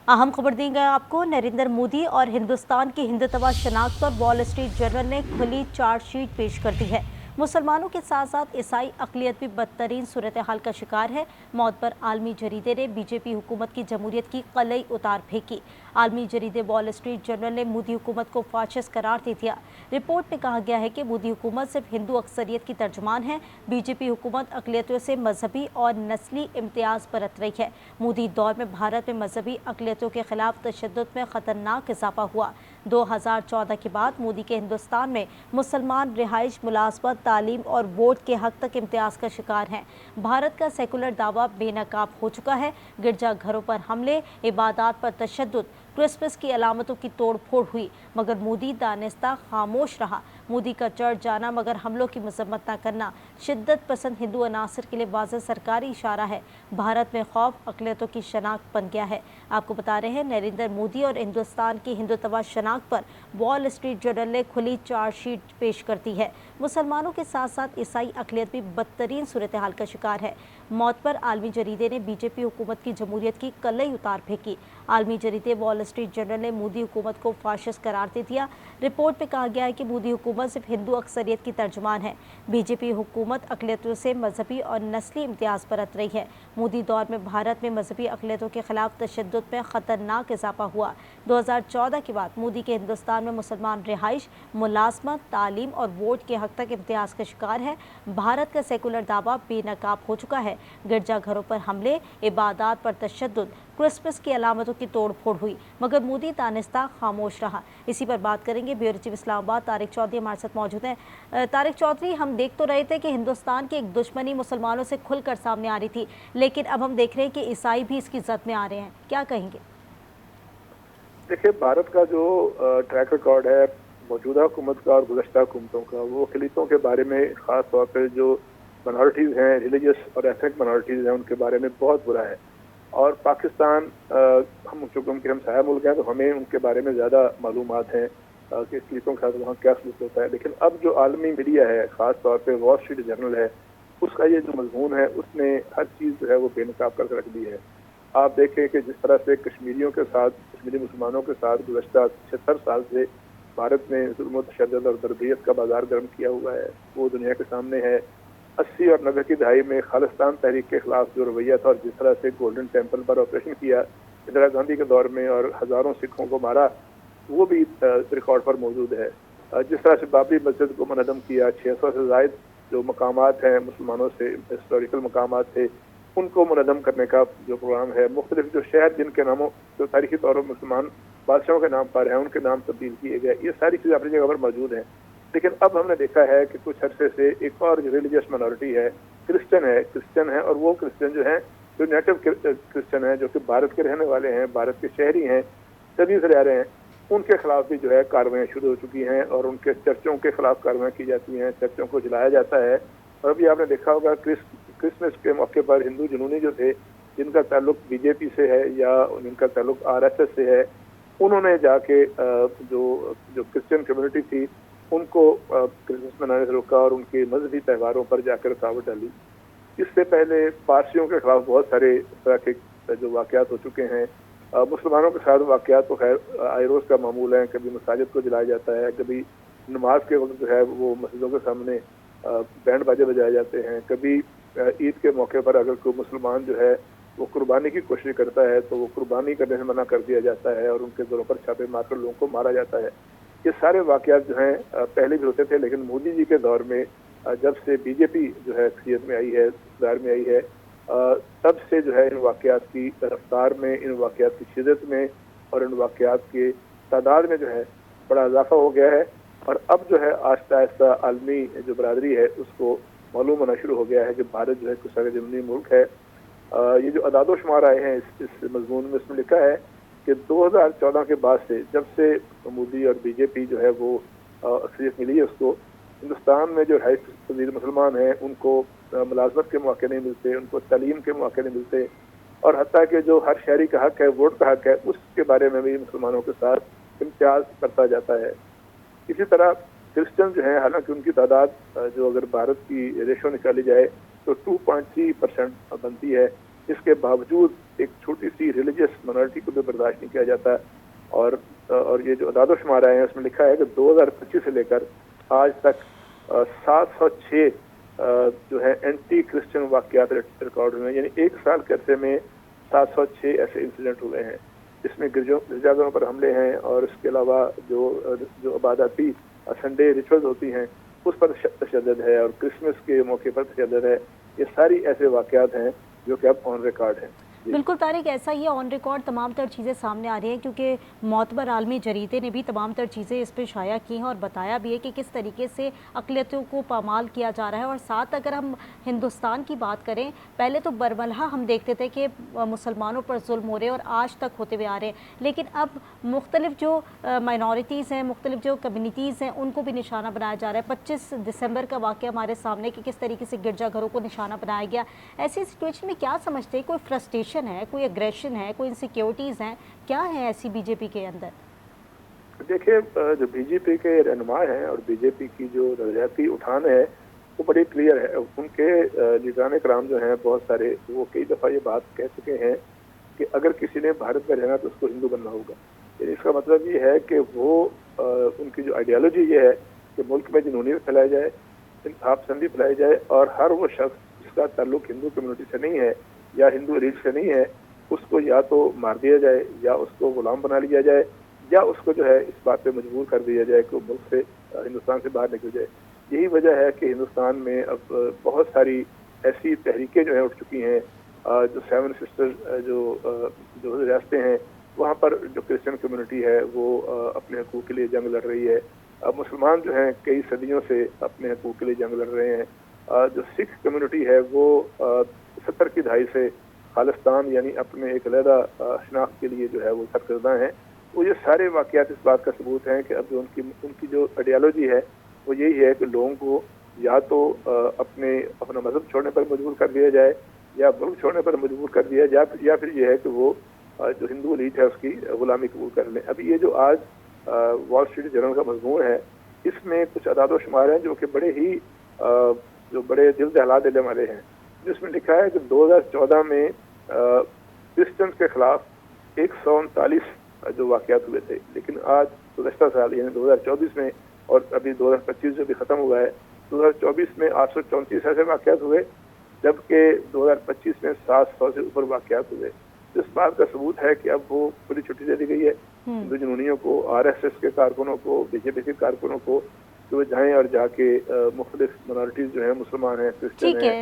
अहम खबर दी गई आपको। नरेंद्र मोदी और हिंदुस्तान की हिंदुत्व शनाख्त पर वॉल स्ट्रीट जर्नल ने खुली चार्जशीट पेश कर दी है। मुसलमानों के साथ साथ ईसाई अक़लियत भी बदतरीन सूरत हाल का शिकार है। मौत पर आलमी जरीदे ने बीजेपी हुकूमत की जमहूरियत की कलई उतार फेंकी। आलमी जरीदे वॉल स्ट्रीट जर्नल ने मोदी हुकूमत को फाशिस्ट करार दे दिया। रिपोर्ट में कहा गया है कि मोदी हुकूमत सिर्फ हिंदू अक्सरियत की तर्जमान है। बीजेपी हुकूमत अक़लियतों से मजहबी और नस्ली इम्तियाज बरत रही है। मोदी दौर में भारत में मजहबी अक़लियतों के खिलाफ तशद्दुद में खतरनाक इजाफा हुआ। 2014 के बाद मोदी के हिंदुस्तान में मुसलमान रिहाइश, मुलाजमत, तालीम और वोट के हक तक इम्तियाज का शिकार हैं। भारत का सेकुलर दावा बेनकाब हो चुका है। गिरजा घरों पर हमले, इबादत पर तशद्दुद, क्रिसमस की अलामतों की तोड़ फोड़ हुई, मगर मोदी दानिस्ता खामोश रहा। मोदी का चढ़ जाना मगर हमलों की मजम्मत न करना शिद्दत पसंद हिंदू अनासर के लिए वाज़ेह सरकारी इशारा है। भारत में खौफ अक़लियतों की शनाख्त बन गया है। आपको बता रहे हैं, नरेंद्र मोदी और हिंदुस्तान की हिंदुत्व शनाख्त पर वॉल स्ट्रीट जर्नल ने खुली चार्जशीट पेश कर दी है। मुसलमानों के साथ साथ ईसाई अक़लियत भी बदतरीन सूरत हाल का शिकार है। मौत पर आलमी जरीदे ने बीजेपी हुकूमत की जमहूरियत की कलई उतार फेंकी। आलमी जरीदे वॉल स्ट्रीट जर्नल ने मोदी हुकूमत को फाशिस्ट करार दे दिया। रिपोर्ट में कहा गया है कि मोदी हुकूमत सिर्फ हिंदू अक्सरियत की तर्जमान है। बीजेपी हुकूमत अक़लियतों से मजहबी और नस्ली इम्तियाज बरत रही है। मोदी दौर में भारत में मजहबी अक़लियतों के खिलाफ तशद्दुद में खतरनाक इजाफा हुआ। 2014 के बाद मोदी के हिंदुस्तान में मुसलमान रिहाइश, मुलाजमत, तालीम और वोट के हक तक इम्तियाज का शिकार है। भारत का सेकुलर दावा बेनकाब हो चुका है। गिरजा घरों पर हमले, इबादत पर तशद्दुद, क्रिसमस की अलामतों की तोड़ फोड़ हुई, मगर मोदी दानिस्ता खामोश रहा। इसी पर बात करेंगे। ब्यूरो चीफ इस्लामाबाद तारिक चौधरी हमारे साथ मौजूद हैं। तारिक चौधरी, हम देख तो रहे थे कि हिंदुस्तान की एक दुश्मनी मुसलमानों से खुलकर सामने आ रही थी, लेकिन अब हम देख रहे हैं कि ईसाई भी इसकी जद में आ रहे हैं। क्या कहेंगे? देखिए, भारत का जो ट्रैक रिकॉर्ड है मौजूदा हुकूमत का और गुज़श्ता हुकूमतों का, वो अक़लियतों के बारे में, ख़ास तौर पर जो माइनॉरिटीज़ हैं, रिलीजियस और एथनिक माइनॉरिटीज़ हैं, उनके बारे में बहुत बुरा है। और पाकिस्तान, हम चूँकि उनके हमसाया मुल्क हैं, तो हमें उनके बारे में ज़्यादा मालूमात हैं कि अक़लियतों के साथ वहाँ क्या सलूक होता है। लेकिन अब जो आलमी मीडिया है, ख़ास तौर पर वॉल स्ट्रीट जर्नल है, उसका ये जो मज़मून है, उसने हर चीज़ जो है वो बेनकाब करके रख दी है। आप देखें कि जिस तरह से कश्मीरियों के साथ, कश्मीरी मुसलमानों के साथ गुज़श्ता 76 साल से भारत ने जुल्म, तशद्दुद और तरबियत का बाजार गर्म किया हुआ है, वो दुनिया के सामने है। 80 और 90 की दहाई में खालिस्तान तहरीक के खिलाफ जो रवैया था और जिस तरह से गोल्डन टेम्पल पर ऑपरेशन किया इंदिरा गांधी के दौर में और हज़ारों सिखों को मारा, वो भी रिकॉर्ड पर मौजूद है। जिस तरह से बाबरी मस्जिद को मुनज़्ज़म किया, 600 से ज़ायद जो मकामात हैं मुसलमानों से हिस्टोरिकल मकामात थे, उनको मुनज़्ज़म करने का जो प्रोग्राम है, मुख्तलिफ जो शहर जिनके नामों जो तारीखी तौर पर मुसलमान बादशाहों के नाम पर हैं, उनके नाम तब्दील किए गए, ये सारी चीज़ें अपनी जगह पर मौजूद हैं। लेकिन अब हमने देखा है कि कुछ अरसे से एक और जो रिलीजियस माइनॉरिटी है, क्रिश्चियन है, और वो क्रिश्चियन जो हैं, जो नेटिव क्रिश्चियन हैं, जो कि भारत के रहने वाले हैं, भारत के शहरी हैं, सदी से रह रहे हैं, उनके खिलाफ भी जो है कार्रवाइयाँ शुरू हो चुकी हैं और उनके चर्चों के खिलाफ कार्रवाई की जाती हैं, चर्चों को जलाया जाता है। और अभी आपने देखा होगा क्रिसमस के मौके पर हिंदू जुनूनी जो थे, जिनका ताल्लुक बीजेपी से है या जिनका ताल्लुक आरएसएस से है, उन्होंने जाके जो क्रिश्चियन कम्युनिटी थी उनको क्रिसमस मनाने से रोका और उनके मजहबी त्योहारों पर जाकर रुकावट डाली। इससे पहले पारसियों के खिलाफ बहुत सारे तरह के जो वाक़यात हो चुके हैं। मुसलमानों के साथ वाक़यात तो खैर आए रोज़ का मामूल है। कभी मसाजिद को जलाया जाता है, कभी नमाज के वक्त जो है वो मस्जिदों के सामने बैंड बाजे बजाए जाते हैं, कभी ईद के मौके पर अगर कोई मुसलमान जो है वो कुर्बानी की कोशिश करता है तो वो कुर्बानी करने से मना कर दिया जाता है और उनके घरों पर छापे मारकर लोगों को मारा जाता है। ये सारे वाक़यात जो हैं पहले भी होते थे, लेकिन मोदी जी के दौर में जब से बीजेपी जो है अक्सियत में आई है, इक़्तिदार में आई है, तब से जो है इन वाक़यात की रफ्तार में, इन वाक़यात की शिद्दत में और इन वाक़यात के तादाद में जो है बड़ा इजाफा हो गया है। और अब जो है आहिस्ता आहिस्ता आलमी जो बरादरी है उसको मालूम होना शुरू हो गया है कि भारत जो है कुछ जमनी मुल्क है। ये जो अदाद शुमार आए हैं इस मजमून में, इसमें लिखा है कि 2014 के बाद से, जब से मोदी और बीजेपी जो है वो अक्सरियत मिली है उसको, हिंदुस्तान में जो रहाइश पज़ीर मुसलमान हैं उनको मुलाजमत के मौके नहीं मिलते, उनको तालीम के मौके नहीं मिलते, और हत्ता कि जो हर शहरी का हक है, वोट का हक है, उसके बारे में भी मुसलमानों के साथ इम्तियाज करता जाता है। इसी तरह क्रिश्चियन जो हैं, हालांकि उनकी तादाद जो अगर भारत की रेशो निकाली जाए तो 2.3% बनती है, اس کے باوجود ایک چھوٹی سی ریلیجیس منارٹی کو بھی برداشت نہیں کیا جاتا. اور یہ جو اعداد و شمار آئے ہیں اس میں لکھا ہے کہ 2025 سے لے کر آج تک 706 جو ہے اینٹی کرسچن واقعات ریکارڈ ہوئے ہیں. یعنی ایک سال کے عرصے میں 706 ایسے انسیڈنٹ ہوئے ہیں جس میں گرجا گھروں پر حملے ہیں, اور اس کے علاوہ جو عباداتی سنڈے ریچولز ہوتی ہیں اس پر تشدد ہے, اور کرسمس کے موقع پر تشدد ہے. یہ ساری ایسے واقعات ہیں جو کہ اب آن ریکارڈ ہیں. بالکل طارق, ایسا ہی آن ریکارڈ تمام تر چیزیں سامنے آ رہی ہیں کیونکہ معتبر عالمی جریدے نے بھی تمام تر چیزیں اس پہ شائع کی ہیں اور بتایا بھی ہے کہ کس طریقے سے اقلیتوں کو پامال کیا جا رہا ہے. اور ساتھ اگر ہم ہندوستان کی بات کریں, پہلے تو برملہ ہم دیکھتے تھے کہ مسلمانوں پر ظلم ہو رہے اور آج تک ہوتے ہوئے آ رہے ہیں, لیکن اب مختلف جو مائنورٹیز ہیں, مختلف جو کمیونٹیز ہیں, ان کو بھی نشانہ بنایا جا رہا ہے. 25 دسمبر کا واقعہ ہمارے سامنے کہ کس طریقے سے گرجا گھروں کو نشانہ بنایا گیا. ایسی سچویشن میں کیا سمجھتے ہیں, کوئی فرسٹریشن ہے, کوئی اگریشن ہے, کوئی انسیکیورٹیز ہیں, کیا ہیں ایسی بی جے پی کے اندر؟ دیکھیں, جو بی جے پی کے رہنما ہیں اور بی جے پی کی جو نظریاتی اٹھان ہے وہ بڑی کلیئر ہے. ان کے لیڈران کرام جو ہیں بہت سارے, وہ کئی دفعہ یہ بات کہہ چکے ہیں کہ اگر کسی نے بھارت میں رہنا تو اس کو ہندو بننا ہوگا. یعنی اس کا مطلب یہ ہے کہ وہ ان کی جو آئیڈیالوجی یہ ہے کہ ملک میں جنونیت پھیلائی جائے, انصاف پسندی پھیلائی جائے, اور ہر وہ شخص جس کا تعلق ہندو کمیونٹی سے نہیں ہے یا ہندو ریچ سے نہیں ہے اس کو یا تو مار دیا جائے, یا اس کو غلام بنا لیا جائے, یا اس کو جو ہے اس بات پہ مجبور کر دیا جائے کہ وہ ملک سے, ہندوستان سے باہر نکل جائے. یہی وجہ ہے کہ ہندوستان میں اب بہت ساری ایسی تحریکیں جو ہیں اٹھ چکی ہیں. جو 7 سسٹر جو ریاستیں ہیں وہاں پر جو کرسچن کمیونٹی ہے وہ اپنے حقوق کے لیے جنگ لڑ رہی ہے. مسلمان جو ہیں کئی صدیوں سے اپنے حقوق کے لیے جنگ لڑ رہے ہیں. جو سکھ کمیونٹی ہے وہ 70 کی دہائی سے خالصتان یعنی اپنے ایک علیحدہ شناخت کے لیے جو ہے وہ سرکردہ ہیں. وہ یہ سارے واقعات اس بات کا ثبوت ہیں کہ اب جو ان کی جو آئیڈیالوجی ہے وہ یہی ہے کہ لوگوں کو یا تو اپنا مذہب چھوڑنے پر مجبور کر دیا جائے, یا ملک چھوڑنے پر مجبور کر دیا جائے, یا پھر یہ ہے کہ وہ جو ہندو ایلیٹ ہے اس کی غلامی قبول کر لیں. ابھی یہ جو آج وال اسٹریٹ جرنل کا مضمون ہے اس میں کچھ اعداد و شمار ہیں جو کہ بڑے دل دہلا دینے والے ہیں, جس میں لکھا ہے کہ 2014 میں کرسچنز کے خلاف 139 جو واقعات ہوئے تھے, لیکن آج گزشتہ سال یعنی 2024 میں, اور ابھی 2025 جو بھی ختم ہوا ہے, 2024 میں 834 ایسے واقعات ہوئے, جبکہ 2025 میں 700 سے اوپر واقعات ہوئے. اس بات کا ثبوت ہے کہ اب وہ پوری چھٹی دے دی گئی ہے ہندو جنونیوں کو, RSS کے کارکنوں کو, بی جے پی کے کارکنوں کو, کہ وہ جائیں اور جا کے مختلف مائنورٹیز جو ہیں, مسلمان ہیں, کرسچن ہیں,